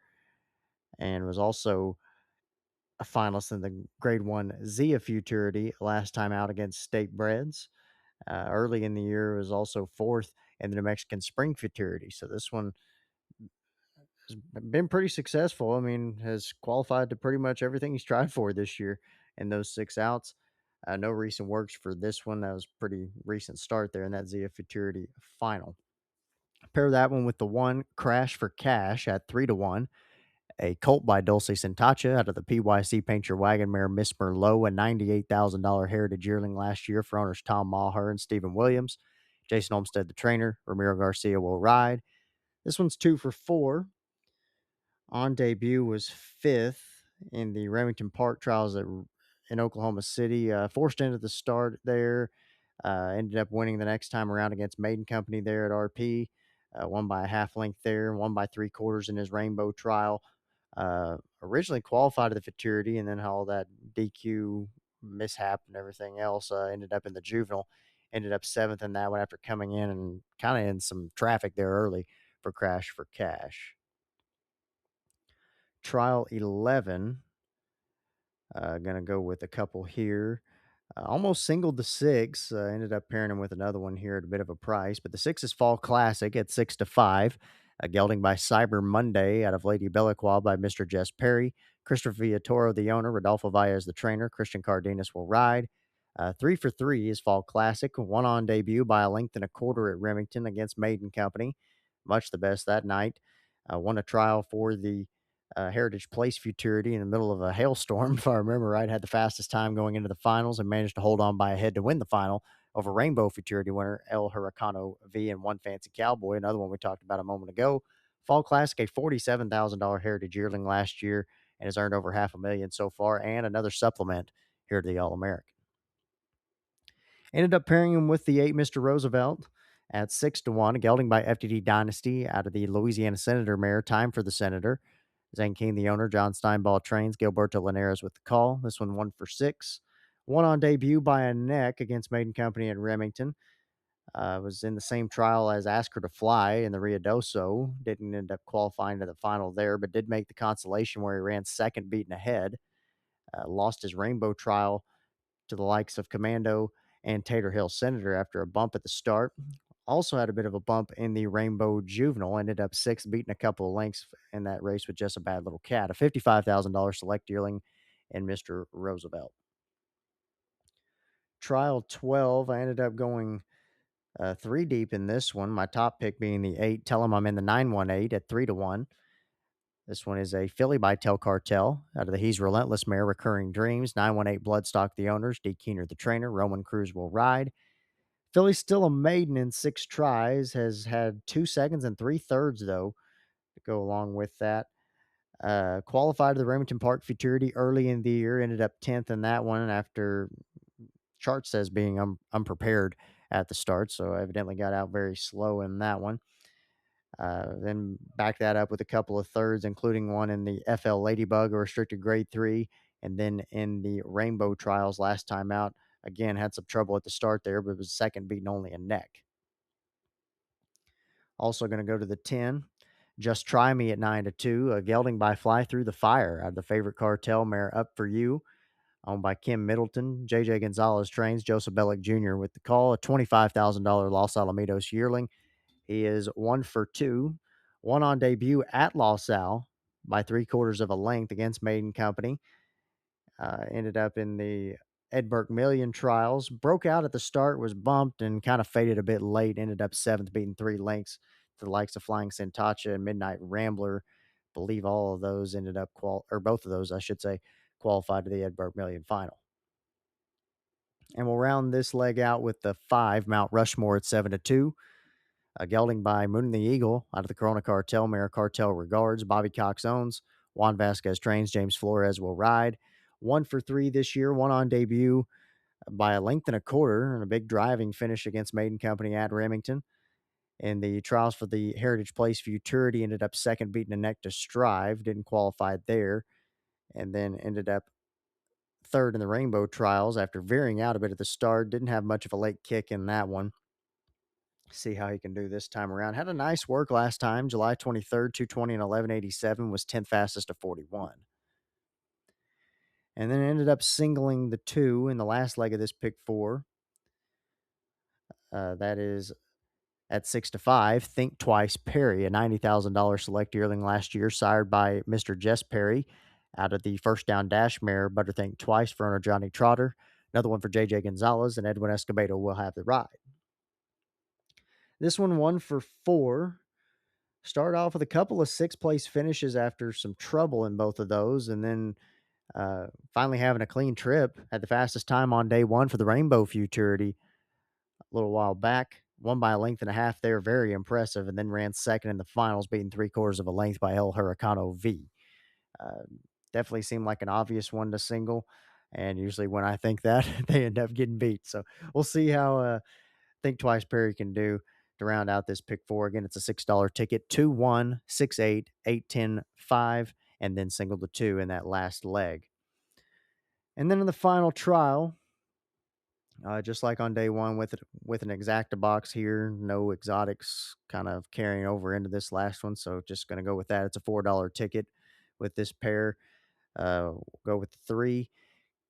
and was also a finalist in the Grade 1 Zia Futurity last time out against State Breds. Early in the year was also fourth in the New Mexican Spring Futurity. So this one has been pretty successful. I mean, has qualified to pretty much everything he's tried for this year in those 6 outs. No recent works for this one. That was pretty recent start there in that Zia Futurity final. Pair that one with the 1 Crash for Cash at 3-1. A colt by Dulce Sentacha out of the PYC Paint Your Wagon mare Miss Merlot, a $98,000 heritage yearling last year for owners Tom Maher and Stephen Williams. Jason Olmstead, the trainer. Ramiro Garcia will ride. This one's 2 for 4. On debut was fifth in the Remington Park trials in Oklahoma City. Forced into the start there. Ended up winning the next time around against Maiden Company there at RP. Won by a half length there, won by 3/4 in his Rainbow trial. Originally qualified to the Futurity, and then all that DQ mishap and everything else ended up in the Juvenile. Ended up seventh in that one after coming in and kind of in some traffic there early for Crash for Cash. Trial 11, gonna go with a couple here. Almost singled the six. Ended up pairing him with another one here at a bit of a price, but the six is Fall Classic at 6 to 5. A gelding by Cyber Monday out of Lady Belacqua by Mr. Jess Perry. Christopher Villatoro, the owner. Rodolfo Valles, the trainer. Christian Cardenas will ride. 3 for 3 is Fall Classic. One on debut by a length and a quarter at Remington against Maiden Company. Much the best that night. Won a trial for the Heritage Place Futurity in the middle of a hailstorm, if I remember right. Had the fastest time going into the finals and managed to hold on by a head to win the final over Rainbow Futurity winner El Huracano V and One Fancy Cowboy, another one we talked about a moment ago. Fall Classic, a $47,000 Heritage yearling last year, and has earned over $500,000 so far, and another supplement here to the All American. Ended up pairing him with the 8 Mr. Roosevelt at 6 to 1, a gelding by FTD Dynasty out of the Louisiana Senator mare, Time for the Senator. Zane King, the owner. John Steinball trains. Gilberto Linares with the call. This one 1 for 6. One on debut by a neck against Maiden Company at Remington. Was in the same trial as Ask Her to Fly in the Riadoso. Didn't end up qualifying to the final there, but did make the consolation where he ran second, beaten ahead. Lost his Rainbow trial to the likes of Commando and Tater Hill Senator after a bump at the start. Also had a bit of a bump in the Rainbow Juvenile, ended up sixth, beating a couple of lengths in that race with Just a Bad Little Cat, a $55,000 select yearling in Mr. Roosevelt. Trial 12, I ended up going 3 deep in this one. My top pick being the 8. Tell him I'm in the 918 at 3 to 1. This one is a filly by Tel Cartel out of the He's Relentless mare, Recurring Dreams. 918 Bloodstock, the owners. D. Keener, the trainer. Roman Cruz will ride. Filly's still a maiden in 6 tries, has had 2 seconds and 3/3, though, to go along with that. Qualified to the Remington Park Futurity early in the year, ended up 10th in that one after chart says being unprepared at the start, so evidently got out very slow in that one. Then back that up with a couple of thirds, including one in the FL Ladybug, a restricted grade 3, and then in the Rainbow Trials last time out. Again, had some trouble at the start there, but was second, beating only a neck. Also going to go to the 10. Just Try Me at 9 to 2. A gelding by Fly Through the Fire out of the favorite cartel mare Up for You, owned by Kim Middleton. JJ Gonzalez trains. Joseph Bellick Jr. with the call. A $25,000 Los Alamitos yearling. He is 1 for 2. One on debut at Los Al by 3/4 of a length against Maiden Company. Ended up in the Edberg Million trials. Broke out at the start, was bumped, and kind of faded a bit late. Ended up 7th, beating 3 lengths to the likes of Flying Sentacha and Midnight Rambler. Believe all of those ended up or both of those, I should say, qualified to the Edberg Million final. And we'll round this leg out with the 5 Mount Rushmore at 7 to 2. A gelding by Moon and the Eagle out of the Corona Cartel mare, Cartel Regards. Bobby Cox owns. Juan Vasquez trains. James Flores will ride. 1 for 3 this year. One on debut by a length and a quarter and a big driving finish against Maiden Company at Remington. In the trials for the Heritage Place Futurity, ended up second, beating a neck to Strive. Didn't qualify there. And then ended up third in the Rainbow Trials after veering out a bit at the start. Didn't have much of a late kick in that one. See how he can do this time around. Had a nice work last time. July 23rd, 220 and 1187 was 10th fastest to 41. And then ended up singling the 2 in the last leg of this pick 4. That is at 6 to 5. Think Twice Perry, a $90,000 select yearling last year, sired by Mr. Jess Perry out of the First Down Dash mare, Butter Think Twice for owner Johnny Trotter. Another one for JJ Gonzalez, and Edwin Escobedo will have the ride. This one 1 for 4. Started off with a couple of 6th-place finishes after some trouble in both of those, and then finally having a clean trip. Had the fastest time on day 1 for the Rainbow Futurity a little while back. Won by a length and a half there, very impressive, and then ran second in the finals, beating 3/4 of a length by El Huracano V. Uh, Definitely seemed like an obvious one to single, and usually when I think that, they end up getting beat. So we'll see how Think Twice Perry can do to round out this pick 4. Again, it's a $6 ticket, 2, 1, 6, 8, 8, 10, 5, and then single to 2 in that last leg. And then in the final trial, just like on day 1 with an exacta box here, no exotics kind of carrying over into this last one. So just going to go with that. It's a $4 ticket with this pair. We'll go with the 3.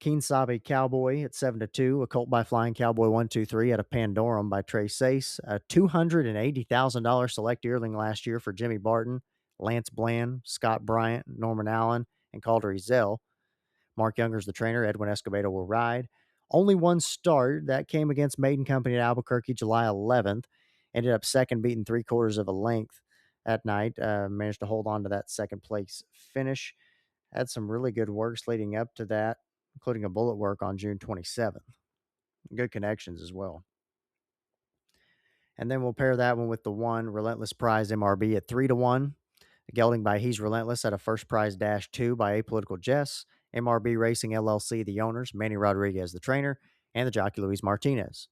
Keen Sabe Cowboy at 7-2. Occult by Flying Cowboy 123 out of Pandorum by Trey Sace. A $280,000 select yearling last year for Jimmy Barton, Lance Bland, Scott Bryant, Norman Allen, and Calder Zell. Mark Younger's the trainer. Edwin Escobedo will ride. Only one start. That came against Maiden Company at Albuquerque July 11th. Ended up second, beating 3/4 of a length that night. Managed to hold on to that second place finish. Had some really good works leading up to that, including a bullet work on June 27th. Good connections as well. And then we'll pair that one with the 1 Relentless Prize MRB at 3-1. Gelding by He's Relentless at a first prize -2 by Apolitical Jess. MRB Racing LLC, the owners, Manny Rodriguez, the trainer, and the jockey Luis Martinez.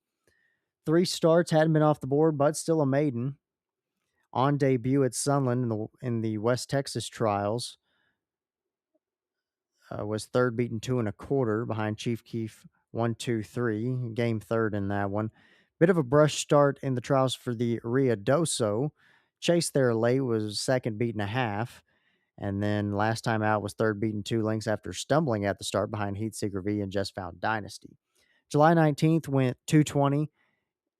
3 starts, hadn't been off the board, but still a maiden. On debut at Sunland in the West Texas trials, was third, beaten 2 1/4 behind Chief Keef 1-2-3. Game third in that one. Bit of a brush start in the trials for the Riadoso. Chase there late, was second, beaten a half. And then last time out was third, beaten 2 lengths after stumbling at the start behind Heatseeker V and Just Found Dynasty. July 19th went 220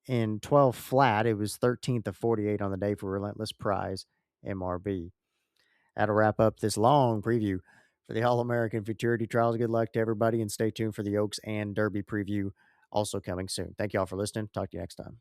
in 12 flat. It was 13th of 48 on the day for Relentless Prize MRB. That'll wrap up this long preview for the All American Futurity Trials. Good luck to everybody, and stay tuned for the Oaks and Derby preview also coming soon. Thank you all for listening. Talk to you next time.